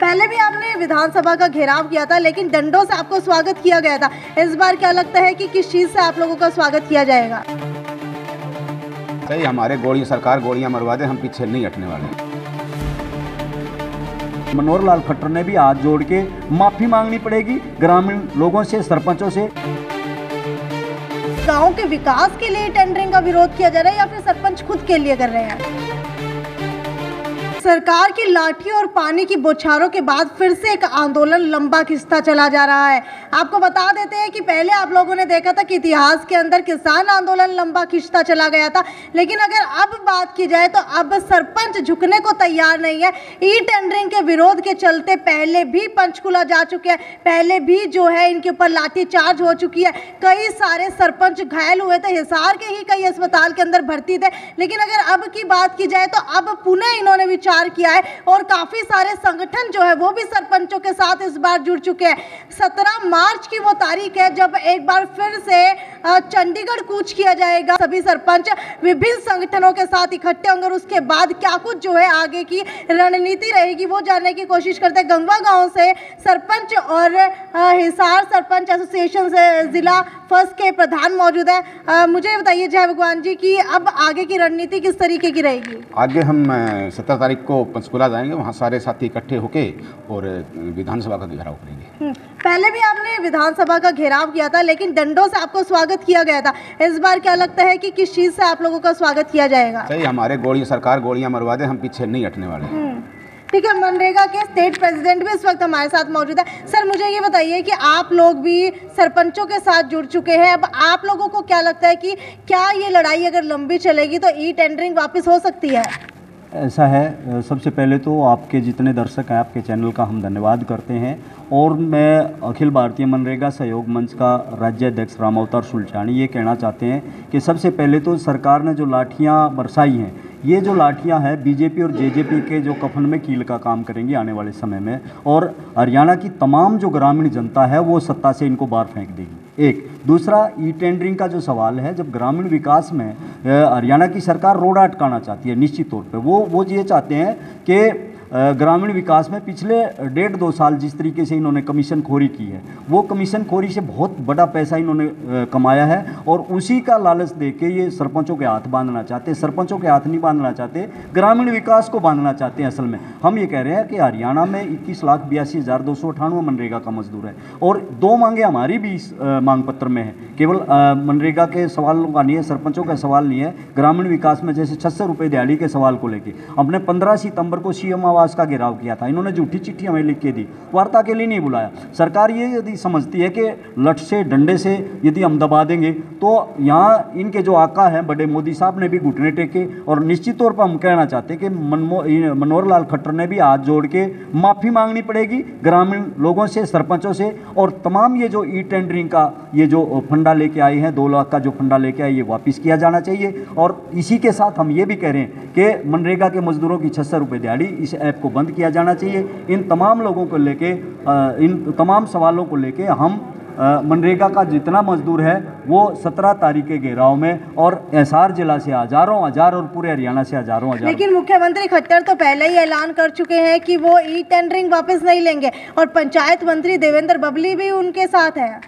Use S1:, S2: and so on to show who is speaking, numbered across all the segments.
S1: पहले भी आपने विधानसभा का घेराव किया था, लेकिन डंडों से आपको स्वागत किया गया था। इस बार क्या लगता है कि किस चीज़ से आप लोगों का स्वागत किया जाएगा?
S2: सही, हमारे सरकार गोलियां मरवा दे, हम पीछे नहीं हटने वाले।
S3: मनोहर लाल खट्टर ने भी हाथ जोड़ के माफी मांगनी पड़ेगी ग्रामीण लोगों से, सरपंचों से।
S1: गांव के विकास के लिए टेंडरिंग का विरोध किया जा रहा है या फिर सरपंच खुद के लिए कर रहे हैं? सरकार की लाठी और पानी की बौछारों के बाद फिर से एक आंदोलन लंबा खिंचता चला जा रहा है। आपको बता देते हैं कि पहले आप लोगों ने देखा था कि इतिहास के अंदर किसान आंदोलन लंबा खिंचता चला गया था, लेकिन अगर अब बात की जाए तो अब सरपंच झुकने को तैयार नहीं है। ई टेंडरिंग के विरोध के चलते पहले भी पंचकुला जा चुके हैं, पहले भी जो है इनके ऊपर लाठी चार्ज हो चुकी है। कई सारे सरपंच घायल हुए थे, हिसार के ही कई अस्पताल के अंदर भर्ती थे। लेकिन अगर अब की बात की जाए तो अब पुनः इन्होंने विचार किया है और काफी सारे संगठन जो है वो भी सरपंचों के साथ इस बार जुड़ चुके हैं। 17 मार्च की वो तारीख है जब एक बार फिर से चंडीगढ़ कूच किया जाएगा। सभी सरपंच विभिन्न संगठनों के साथ इकट्ठे होंगे और उसके बाद क्या कुछ जो है आगे की रणनीति रहेगी वो जानने की कोशिश करते हैं। गंगवा गांव से सरपंच और हिसार सरपंच एसोसिएशन से जिला फर्स्ट के प्रधान मौजूद है। मुझे बताइए जय भगवान जी की अब आगे की रणनीति किस तरीके की रहेगी?
S2: आगे हम 17 तारीख को पंचकुला जाएंगे, वहाँ सारे साथी इकट्ठे होके और विधानसभा का घेराव करेंगे।
S1: पहले भी आपने विधानसभा का घेराव किया था, लेकिन डंडों से आपको स्वागत किया गया था। इस बार क्या लगता है कि किस चीज़ से आप लोगों का स्वागत किया जाएगा?
S2: सही, हमारे सरकार गोलियां मरवा दे, हम पीछे नहीं हटने वाले।
S1: ठीक है, मनरेगा के स्टेट प्रेसिडेंट भी इस वक्त हमारे साथ मौजूद है। सर, मुझे ये बताइए कि आप लोग भी सरपंचों के साथ जुड़ चुके हैं। अब आप लोगों को क्या लगता है कि क्या ये लड़ाई अगर लंबी चलेगी तो ई टेंडरिंग वापस हो सकती है?
S3: ऐसा है, सबसे पहले तो आपके जितने दर्शक हैं आपके चैनल का हम धन्यवाद करते हैं। और मैं अखिल भारतीय मनरेगा सहयोग मंच का राज्य अध्यक्ष राम अवतार सुलझानी ये कहना चाहते हैं कि सबसे पहले तो सरकार ने जो लाठियाँ बरसाई हैं, ये जो लाठियाँ हैं बीजेपी और जेजेपी के जो कफन में कील का काम करेंगी आने वाले समय में, और हरियाणा की तमाम जो ग्रामीण जनता है वो सत्ता से इनको बाहर फेंक देगी। एक दूसरा, ई टेंडरिंग का जो सवाल है, जब ग्रामीण विकास में हरियाणा की सरकार रोड़ा अटकाना चाहती है, निश्चित तौर पे वो ये चाहते हैं कि ग्रामीण विकास में पिछले 1.5-2 साल जिस तरीके से इन्होंने कमीशन खोरी की है, वो कमीशन खोरी से बहुत बड़ा पैसा इन्होंने कमाया है और उसी का लालच देके ये सरपंचों के हाथ बांधना चाहते हैं। सरपंचों के हाथ नहीं बांधना चाहते, ग्रामीण विकास को बांधना चाहते हैं। असल में हम ये कह रहे हैं कि हरियाणा में 21,82,298 मनरेगा का मजदूर है और 2 मांगे हमारी भी इस मांग पत्र में है। केवल मनरेगा के सवालों का नहीं है, सरपंचों का सवाल नहीं है, ग्रामीण विकास में जैसे 600 रुपये दिहाड़ी के सवाल को लेकर हमने 15 सितंबर को सीएम आवास का घेराव किया था। इन्होंने झूठी चिट्ठी हमें लिख के दी, वार्ता के लिए नहीं बुलाया। सरकार ये यदि समझती है कि लठ से डंडे से यदि हम दबा देंगे तो यहाँ इनके जो आका हैं बड़े मोदी साहब ने भी घुटने टेके और निश्चित तौर पर हम कहना चाहते हैं कि मनोहर लाल खट्टर ने भी हाथ जोड़ के माफ़ी मांगनी पड़ेगी ग्रामीण लोगों से, सरपंचों से। और तमाम ये जो ई टेंडरिंग का ये जो फंडा लेके आए हैं, 2 लाख का जो फंडा लेके आए, ये वापस किया जाना चाहिए। और इसी के साथ हम ये भी कह रहे हैं कि मनरेगा के मजदूरों की 600 रुपये दिहाड़ी इस ऐप को बंद किया जाना चाहिए। इन तमाम लोगों को लेके, इन तमाम सवालों को लेके हम मनरेगा का जितना मजदूर है वो 17 तारीख के घेराव में और हिसार जिला से हजारों और पूरे हरियाणा से हजारों।
S1: लेकिन मुख्यमंत्री खट्टर तो पहले ही ऐलान कर चुके हैं कि वो ई टेंडरिंग वापस नहीं लेंगे और पंचायत मंत्री देवेंद्र बबली भी उनके साथ है।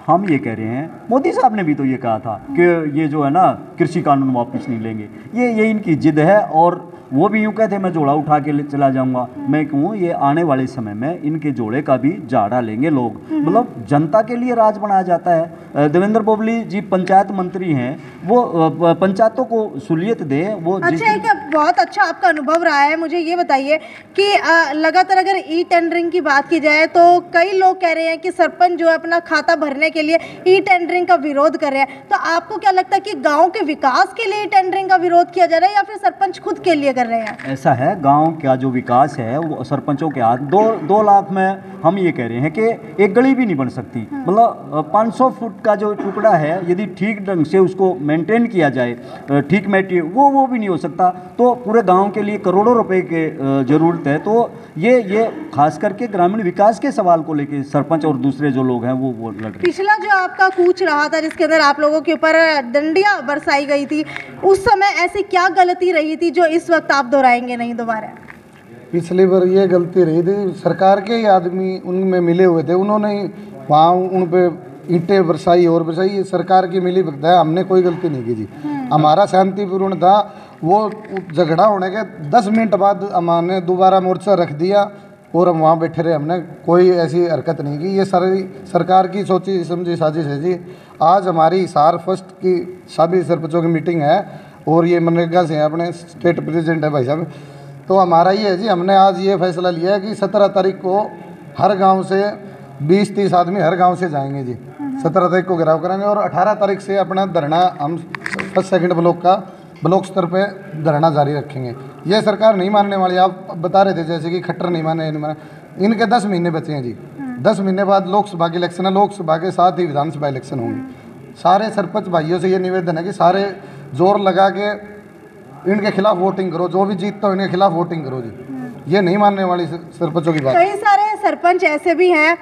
S3: हम ये कह रहे हैं, मोदी साहब ने भी तो ये कहा था कि ये जो है ना कृषि कानून वापस नहीं लेंगे। ये इनकी जिद है और वो भी यूँ कहते मैं जोड़ा उठा के चला जाऊंगा। मैं कहूँ ये आने वाले समय में इनके जोड़े का भी झाड़ा लेंगे लोग। मतलब जनता के लिए राज बनाया जाता है। देवेंद्र बबली जी पंचायत मंत्री हैं, वो पंचायतों को सहूलियत दे। वो
S1: अच्छा, एक बहुत अच्छा आपका अनुभव रहा है। मुझे ये बताइए कि लगातार अगर ई टेंडरिंग की बात की जाए तो कई लोग कह रहे हैं कि सरपंच जो है अपना खाता भरने के लिए ई टेंडरिंग का विरोध कर रहे हैं। तो आपको क्या लगता है कि गाँव के विकास के लिए ई टेंडरिंग का विरोध किया जा रहा है या फिर सरपंच खुद के लिए कर रहे हैं?
S3: ऐसा है, गांव का जो विकास है वो सरपंचों के हाथ। 2 लाख में हम ये कह रहे हैं कि एक गली भी नहीं बन सकती। मतलब 500 फुट का जो टुकड़ा है यदि ठीक ढंग से उसको मेंटेन किया जाए, ठीक मेंटेन, वो भी नहीं हो सकता। तो पूरे गांव के लिए करोड़ों रुपए के ज़रूरत है। तो ये खास करके ग्रामीण विकास के सवाल को लेकर सरपंच और दूसरे जो लोग हैं वो लड़ रहे।
S1: पिछला जो आपका कूच रहा था जिसके अंदर आप लोगों के ऊपर डंडियां बरसाई गई थी, उस समय ऐसी क्या गलती रही थी जो इस वक्त आप दोहराएंगे नहीं दोबारा?
S4: पिछली बार ये गलती रही थी, सरकार के ही आदमी उनमें मिले हुए थे, उन्होंने ही वहाँ उन पे ईंटें बरसाई और बरसाई, ये सरकार की मिली भगत है, हमने कोई गलती नहीं की जी। हमारा शांतिपूर्ण था, वो झगड़ा होने के 10 मिनट बाद हमने दोबारा मोर्चा रख दिया और हम वहाँ बैठे रहे, हमने कोई ऐसी हरकत नहीं की। ये सारी सरकार की सोची समझी साजिश है जी। आज हमारी हिसार फर्स्ट की सभी सरपंचों की मीटिंग है और ये मनरेगा से अपने स्टेट प्रेसिडेंट है भाई साहब, तो हमारा ये है जी, हमने आज ये फैसला लिया है कि 17 तारीख को हर गांव से 20-30 आदमी हर गांव से जाएंगे जी। 17 तारीख को घेराव करेंगे और 18 तारीख से अपना धरना हम फर्स्ट सेकंड ब्लॉक का ब्लॉक स्तर पे धरना जारी रखेंगे। ये सरकार नहीं मानने वाली। आप बता रहे थे जैसे कि खट्टर नहीं माने, इनके 10 महीने बचे हैं जी। 10 महीने बाद लोकसभा के इलेक्शन है, लोकसभा के साथ ही विधानसभा इलेक्शन होंगे। सारे सरपंच भाइयों से ये निवेदन है कि सारे जोर लगा के इनके खिलाफ वोटिंग करो, जो भी जीतता हो इनके खिलाफ वोटिंग करो जी। ये नहीं मानने वाली सरपंचों की बात।
S1: कई सारे सरपंच ऐसे भी हैं,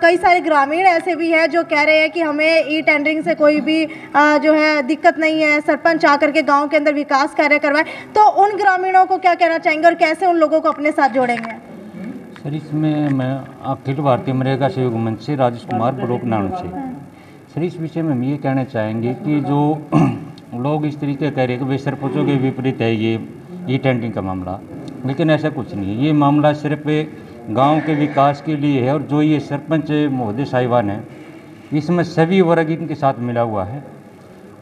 S1: कई सारे ग्रामीण ऐसे भी हैं जो कह रहे हैं कि हमें ई टेंडरिंग से कोई भी जो है दिक्कत नहीं है, सरपंच आकर के गांव के अंदर विकास कार्य करवाएं। तो उन ग्रामीणों को क्या कहना चाहेंगे और कैसे उन लोगों को अपने साथ जोड़ेंगे?
S5: सर, इसमें मैं अखिल भारतीय मनरेगा सहयोग मंच से राजेश कुमार ब्लॉक नानू से, सर इस विषय में हम ये कहना चाहेंगे कि जो लोग इस तरीके कह रहे हैं कि भाई सरपंचों के विपरीत है ये ई टेंडरिंग का मामला, लेकिन ऐसा कुछ नहीं है। ये मामला सिर्फ गांव के विकास के लिए है और जो ये सरपंच महोदय साहिबान है इसमें सभी वर्ग इनके साथ मिला हुआ है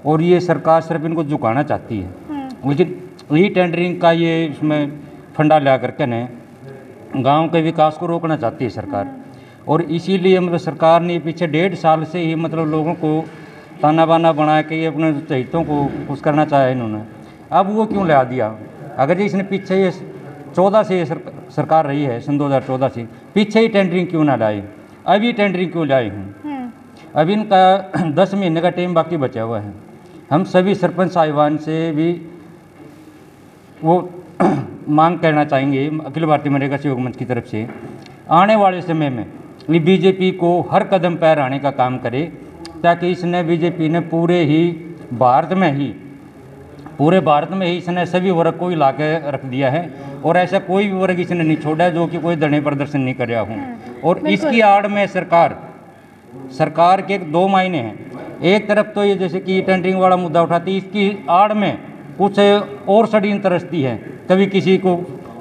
S5: और ये सरकार सिर्फ इनको झुकाना चाहती है। लेकिन ई टेंडरिंग का ये इसमें फंडा ला करके न गांव के विकास को रोकना चाहती है सरकार, और इसीलिए मतलब सरकार ने पीछे 1.5 साल से ही मतलब लोगों को ताना बाना बना के ये अपने चहितों को खुश करना चाहा इन्होंने। अब वो क्यों ला दिया? अगर इसने पीछे ये 14 से ये सरकार रही है, सन 2014 से पीछे ही टेंडरिंग क्यों ना लाए? अभी टेंडरिंग क्यों लाए हैं? अभी इनका 10 महीने का टाइम बाकी बचा हुआ है। हम सभी सरपंच साहिबान से भी वो मांग करना चाहेंगे अखिल भारतीय मनरेगा सहयोग मंच की तरफ से, आने वाले समय में ये बीजेपी को हर कदम पैर आने का काम करे, ताकि इसने बीजेपी ने पूरे भारत में ही इसने सभी वर्ग को हिला के रख दिया है और ऐसा कोई भी वर्ग इसने नहीं छोड़ा जो कि कोई धरने प्रदर्शन नहीं कर रहा हूँ। और इसकी आड़ में सरकार के 2 मायने हैं। एक तरफ तो ये जैसे कि टेंडरिंग वाला मुद्दा उठाती है, इसकी आड़ में कुछ और षड्यंत्र रचती है, कभी किसी को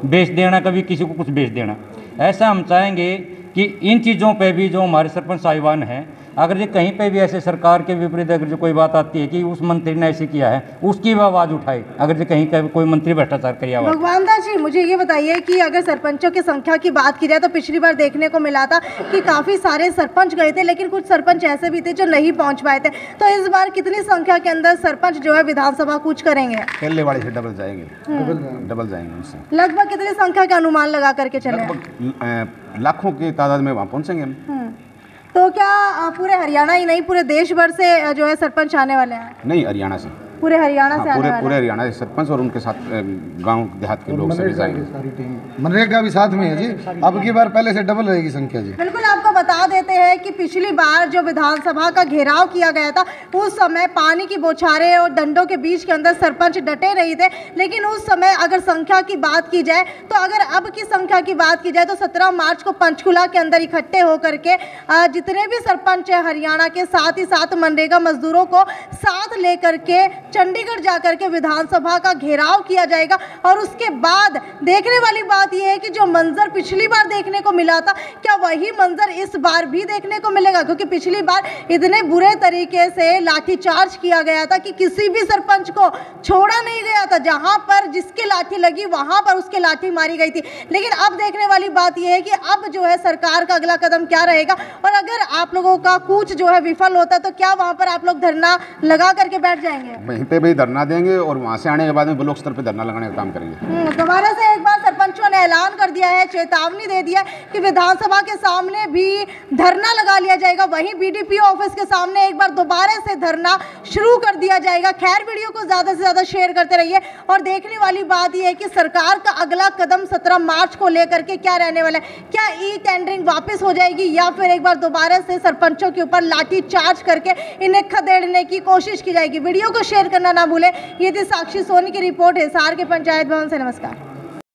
S5: बेच देना, कभी किसी को कुछ बेच देना। ऐसा हम चाहेंगे कि इन चीज़ों पे भी जो हमारे सरपंच साहिबान हैं, अगर ये कहीं पे भी ऐसे सरकार के विपरीत अगर जो कोई बात आती है कि उस मंत्री ने ऐसे किया है, उसकी भी आवाज़ उठाए। अगर जो कहीं का कोई मंत्री भ्रष्टाचार किया हुआ।
S1: भगवान दास जी, मुझे ये बताइए कि अगर सरपंचों की संख्या की बात की जाए तो पिछली बार देखने को मिला था कि काफ़ी सारे सरपंच गए थे, लेकिन कुछ सरपंच ऐसे भी थे जो नहीं पहुँच पाए थे। तो इस बार कितनी संख्या के अंदर सरपंच जो है विधानसभा कूच करेंगे?
S2: पहले वाले से डबल जाएंगे उनसे।
S1: लगभग कितनी संख्या का अनुमान लगा करके चले?
S2: लाखों की तादाद में वहाँ पहुँचेंगे हम।
S1: तो क्या पूरे हरियाणा ही नहीं पूरे देश भर से जो है सरपंच आने वाले हैं?
S2: नहीं, हरियाणा से,
S1: पूरे हरियाणा से आने वाले
S2: पूरे हरियाणा से सरपंच और उनके साथ गांव देहात के लोग सभी जाएंगे।
S4: मनरेगा भी साथ में है जी। अब की बार पहले से डबल रहेगी संख्या जी।
S1: बिल्कुल, आपको बता देते हैं कि पिछली बार जो विधानसभा का घेराव किया गया था उस समय पानी की बौछारें और डंडों के बीच के अंदर सरपंच डटे नहीं थे। लेकिन उस समय अगर संख्या की बात की जाए तो अगर अब की संख्या की बात की जाए तो 17 मार्च को पंचकुला के अंदर इकट्ठे होकर के जितने भी सरपंच है हरियाणा के, साथ ही साथ मनरेगा मजदूरों को साथ लेकर के चंडीगढ़ जाकर के विधानसभा का घेराव किया जाएगा। और उसके बाद देखने वाली बात यह है कि जो मंजर पिछली बार देखने को मिला था, क्या वही मंजर इस बार भी देखने को मिलेगा? क्योंकि पिछली बार इतने बुरे तरीके से लाठीचार्ज किया गया था कि किसी भी सरपंच को छोड़ा नहीं गया था। जहां पर जिसके लाठी लगी वहां पर उसके लाठी मारी गई थी। लेकिन अब देखने वाली बात यह है कि अब जो है सरकार का अगला कदम क्या रहेगा, और अगर आप लोगों का कूच जो है विफल होता है तो क्या वहां पर आप लोग धरना लगा करके बैठ जाएंगे?
S2: वहीं पे भी धरना देंगे और वहाँ से आने के बाद में ब्लॉक स्तर पे धरना लगाने का काम करेंगे।
S1: दोबारा से एक बार सरपंचों ने ऐलान कर दिया है, चेतावनी दे दिया कि विधानसभा के सामने भी धरना लगा लिया जाएगा। वहीं बीडीपीओ ऑफिस के सामने एक बार दोबारा से धरना शुरू कर दिया जाएगा। खैर, वीडियो को ज़्यादा से ज़्यादा शेयर करते रहिए। और देखने वाली बात यह है कि सरकार का अगला कदम 17 मार्च को लेकर के क्या रहने वाला है। क्या ई टेंडरिंग वापस हो जाएगी या फिर एक बार दोबारा से सरपंचों के ऊपर लाठी चार्ज करके इन्हें खदेड़ने की कोशिश की जाएगी? वीडियो को शेयर करना ना भूलें। ये थी साक्षी सोनी की रिपोर्ट हिसार के पंचायत भवन से। नमस्कार।